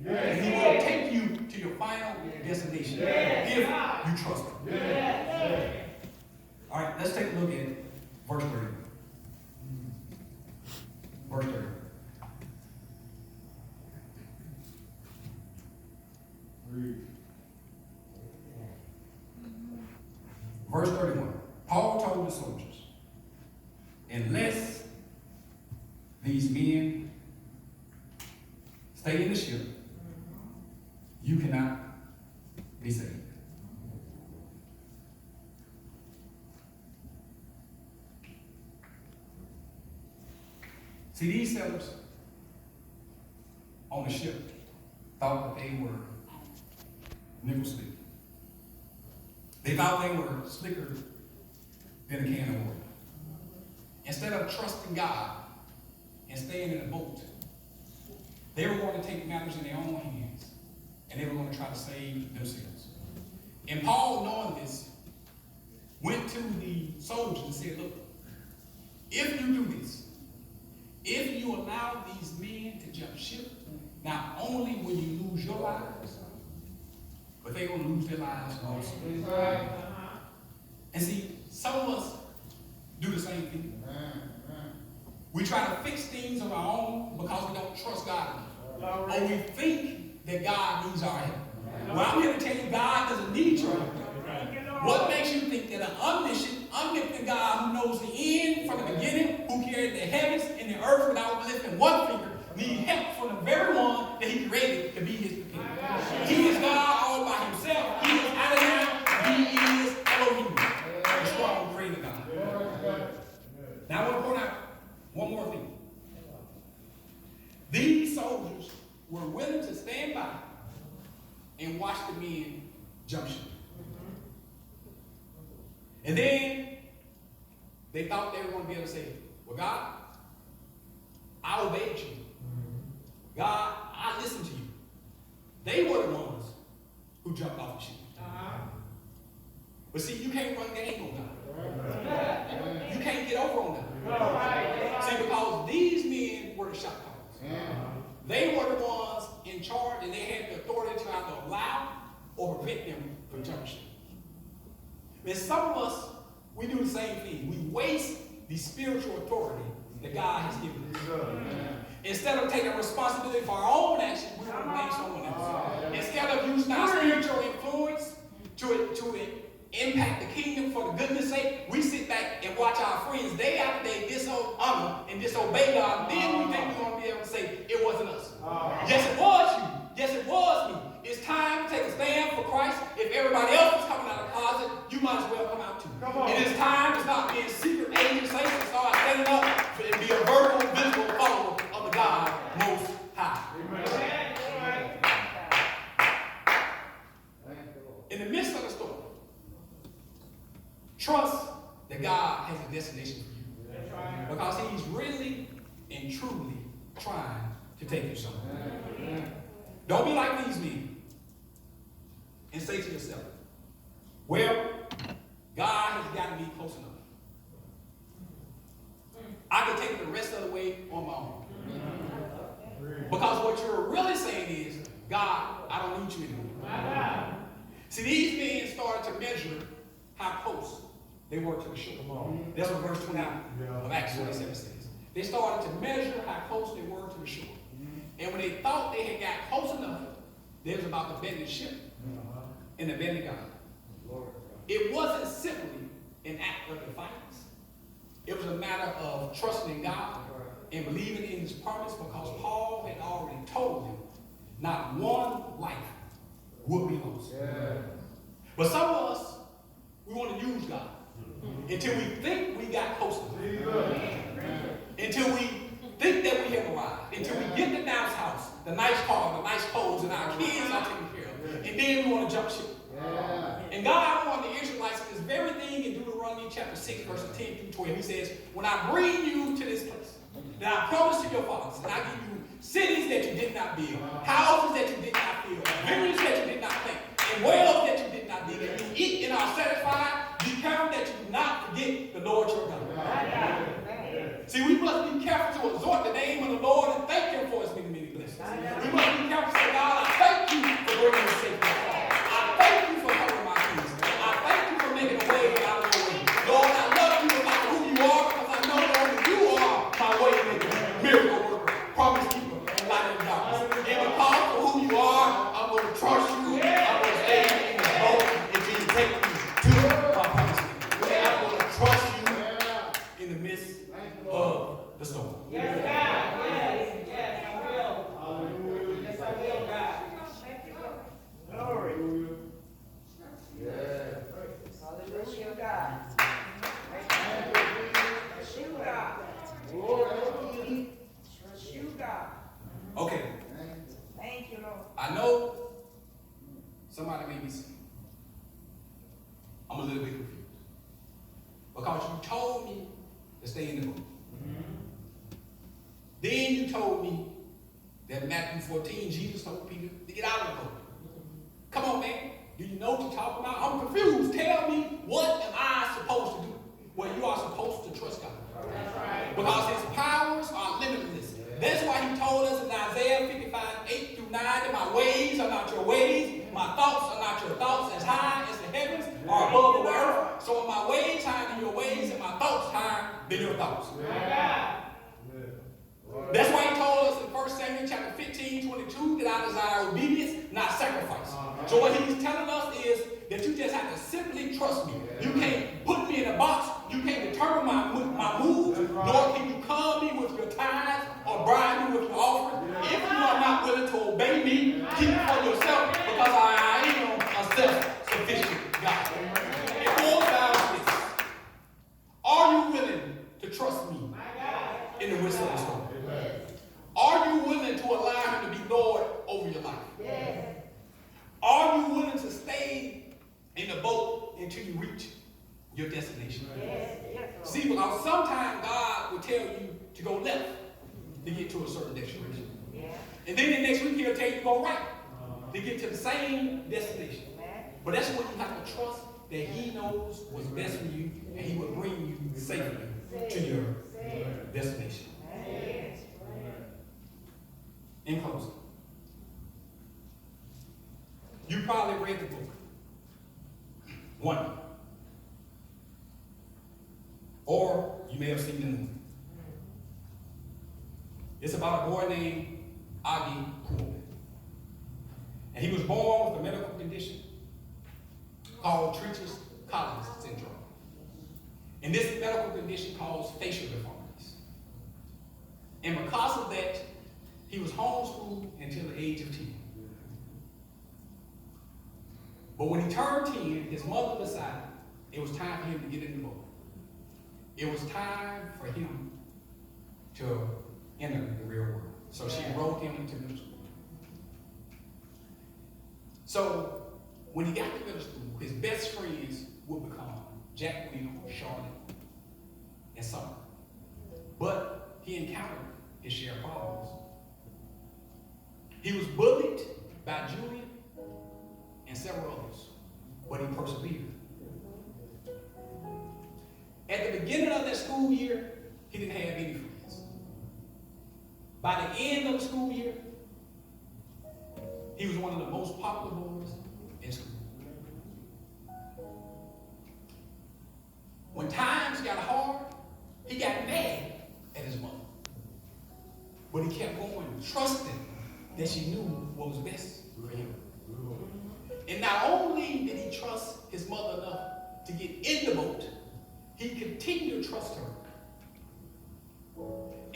And he will take you to your final destination if you trust him. All right, let's take a look at verse 30. Verse 30. Verse 31. Paul told the soldiers, unless these men stay in the ship, you cannot be saved. See, these sailors on the ship thought that they were nickel slick. They thought they were slicker than a can of water. Instead of trusting God and staying in a boat, they were going to take matters in their own hands, and they were going to try to save themselves. And Paul, knowing this, went to the soldiers and said, look, if you do this, if you allow these men to jump ship, not only will you lose your lives, but they're going to lose their lives also. And see, some of us do the same thing. We try to fix things on our own because we don't trust God. Or we think that God needs our help. Well, I'm here to tell you, God doesn't need your help. What makes you think that an omnipotent God who knows the end from the beginning, who created the heavens and the earth without lifting one finger, needs help from the very one that he created to be his beginning? He is God all by himself. He is Adonai. He is Elohim, the strong creator God. Now I want to point out one more thing. These soldiers were willing to stand by and watch the men jump ship. And then they thought they were going to be able to say, well, God, I obeyed you. God, I listened to you. They were the ones who jumped off the ship. But see, you can't run game on God. You can't get over on God. See, because these men were the shot callers. They were the ones in charge, and they had the authority to either allow or prevent them from jumping ship. And some of us, we do the same thing. We waste the spiritual authority that God has given us. Instead of taking responsibility for our own action, we want to blame someone else. Instead of using our spiritual influence to impact the kingdom for the goodness sake, we sit back and watch our friends day after day dishonor and disobey God. Then we think we're going to be able to say, it wasn't us. Yes, it was you. Yes, it was me. It's time to take a stand for Christ. If everybody else is coming out of the closet, you might as well come out too. It is time to stop being secret agents and start standing up and be a verbal, visible follower of the God Most High. Amen. In the midst of the storm, trust that God has a destination for you. Because he's really and truly trying to take you somewhere. Don't be like these men and say to yourself, well, God has got to be close enough. I can take it the rest of the way on my own. Because what you're really saying is, God, I don't need you anymore. See, these men started to measure how close they were to the shore. That's what verse 29 of Acts 27 says. They started to measure how close they were to the shore. And when they thought they had got close enough, they was about to bend the ship and abandon God. It wasn't simply an act of defiance. It was a matter of trusting God and believing in his promise, because Paul had already told them not one life would be lost. But some of us, we want to use God until we think we got close enough. Until we think that we have arrived. Until we get the nice house, the nice car, the nice clothes, and our kids are taken care of. And then we want to jump ship. And God warned the Israelites this very thing in Deuteronomy chapter 6, verses 10 through 12. He says, when I bring you to this place that I promised to your fathers, and I give you cities that you did not build, houses that you did not build, vineyards that you did not plant, and wells that you did not dig, and you eat and are satisfied, be careful that you do not forget the Lord your God. See, we must be careful to exhort the name of the Lord and thank him for his many, many blessings. We must be careful to say, God, I know somebody may be saying, I'm a little bit confused. Because you told me to stay in the boat. Then you told me that in Matthew 14, Jesus told Peter to get out of the boat. Come on, man. Do you know what you're talking about? I'm confused. Tell me, what am I supposed to do? Well, you are supposed to trust God. That's right. Because his powers are limitless. That's why he told us in Isaiah 55, 8 through 9, that my ways are not your ways, my thoughts are not your thoughts, as high as the heavens are above the earth. So are my ways higher than your ways, and my thoughts higher than your thoughts. That's why he told us in 1 Samuel chapter 15, 22, that I desire obedience, not sacrifice. So what he's telling us is that you just have to simply trust me. You can't put me in a box. You can't determine my moves, nor can you call me with your tithes or bribe me with your offering. If you are not willing to obey me, keep it for yourself, because I am a self-sufficient God. It boils down to this. Are you willing to trust me in the midst of the storm? Are you willing to allow him to be Lord over your life? Yes. Are you willing to stay in the boat until you reach your destination? Yes. Yes. See, because sometimes God will tell you to go left to get to a certain destination. Yeah. And then the next week he'll tell you to go right to get to the same destination. But that's when you have to trust that he knows what's best for you and he will bring you safely to your destination. In closing, you probably read the book. One. Or you may have seen the movie. It's about a boy named Augie Coolman. And he was born with a medical condition called Treacherous Collins syndrome. And this medical condition caused facial deformities. And because of that, he was homeschooled until the age of 10. But when he turned 10, his mother decided it was time for him to get in the boat. It was time for him to enter the real world. So she enrolled him into middle school. So when he got to middle school, his best friends would become Jack Will, Charlotte, and Summer. But he encountered his share of problems. He was bullied by Julian and several others, but he persevered. At the beginning of that school year, he didn't have any friends. By the end of the school year, he was one of the most popular boys in school. When times got hard, he got mad at his mother. But he kept going, trusting that she knew what was best for him. And not only did he trust his mother enough to get in the boat, he continued to trust her.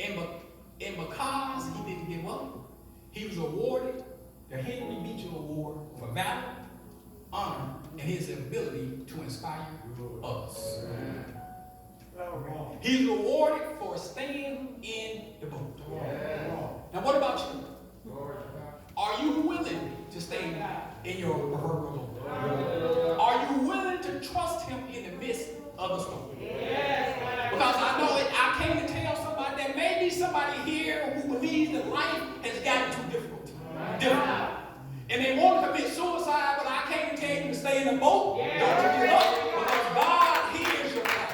And because he didn't give up, he was awarded the Henry Beecher Award for valor, honor, and his ability to inspire others. He's awarded for staying in the boat. Now what about you? Are you willing to stay in your proverbial boat? Are you willing to trust him in the midst of the storm? Because I know that I came to tell somebody that maybe somebody here who believes that life has gotten too difficult. And they want to commit suicide, but I came to tell you to stay in the boat. Don't you give up, because God hears your cry.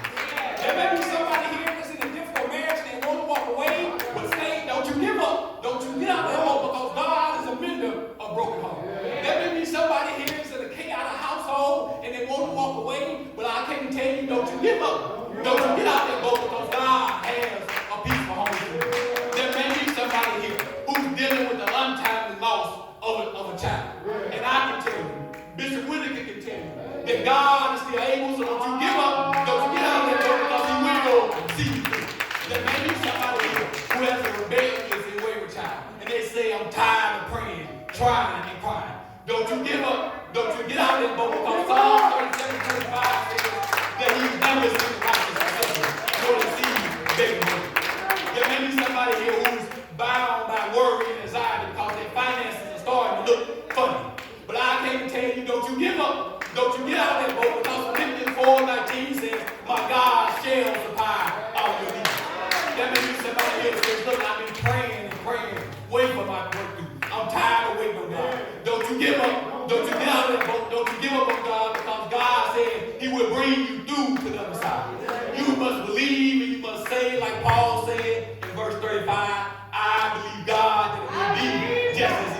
There may be somebody here that's in a difficult marriage and they want to walk away, but stay. Don't you give up. Don't you get out of that boat, because God is a mender of broken hearts. There may be somebody here that's in a chaotic household and they want to walk away, but I came to tell you, don't you give up. Don't you get out that boat, because God has a peaceful home for you. There may be somebody here who's dealing with the untimely loss of a child. And I can tell you, Bishop Whitaker can tell you, that God is still able, so don't you give up. Don't you get out of that boat, because he will see you through. There may be somebody here who has a rebellious and wayward child, and they say, I'm tired of praying, trying, and crying. Don't you give up. Don't you get out of that boat, because Psalm 37:25 says that he's never seen the righteous forsaken, nor the seed begging bread. There may be somebody here who's bound by worry and anxiety because their finances are starting to look funny. But I came to tell you, don't you give up. Don't you get out of that boat, because Philippians 4:19 says, my God shall supply all your needs. That means somebody here says, look, I've been praying and praying, waiting for my breakthrough. I'm tired of waiting on God. Don't you give up. Don't you get out of that boat. Don't you give up on God, because God said he will bring you through to the other side. You must believe and you must say, like Paul said in verse 35, I believe God that it will be just as